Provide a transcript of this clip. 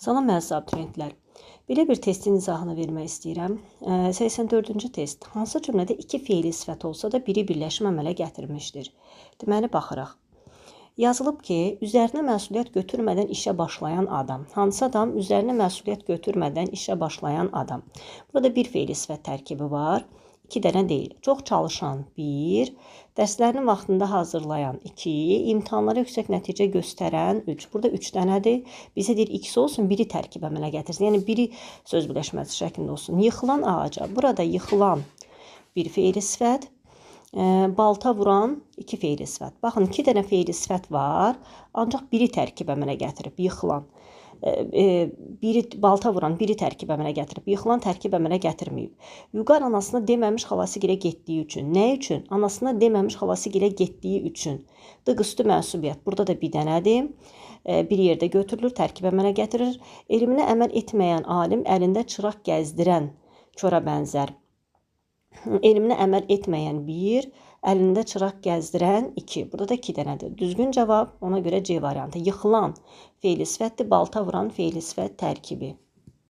Salam əziz abituriyentlər. Belə bir testin izahını vermək istəyirəm. 84-cü test. Hansı cümlədə iki feili sifət olsa da biri birləşmə əmələ gətirmişdir? Deməli, baxıraq. Yazılıb ki, üzərinə məsuliyyət götürmədən işə başlayan adam. Hansı adam? Üzərinə məsuliyyət götürmədən işə başlayan adam. Burada bir feili sifət tərkibi var. 2 dənə deyil. Çox çalışan 1, dərslərini vaxtında hazırlayan 2, imtahanlara yüksək nəticə göstərən 3. Burada 3 dənədir. Bizə deyir ikisi olsun, biri tərkib əmələ gətirsin. Yəni biri söz birləşməsi şəklində olsun. Yıxılan ağaca. Burada yıxılan bir feili sifət, balta vuran 2 feili sifət. Baxın, 2 dənə feili sifət var, ancaq biri tərkib əmələ gətirib, yıxılan. Biri balta vuran, biri tərkib əmələ gətirib, yıxılan tərkib əmələ gətirməyib. Vüqar anasına deməmiş xalası gilə getdiyi üçün. Nə üçün? Anasına deməmiş xalası gilə getdiyi üçün. Dıq üstü mənsubiyyət. Burada da bir dənədir. Bir yerdə götürülür, tərkib əmələ gətirir. Elminə əməl etməyən alim əlində çıraq gəzdirən çora bənzər. Elminə əməl etməyən 1, əlində çıraq gəzdirən 2. Burada da 2 dənədir. Düzgün cavab ona görə C variantı. Yıxılan feili sifətdir, balta vuran feili sifət tərkibi.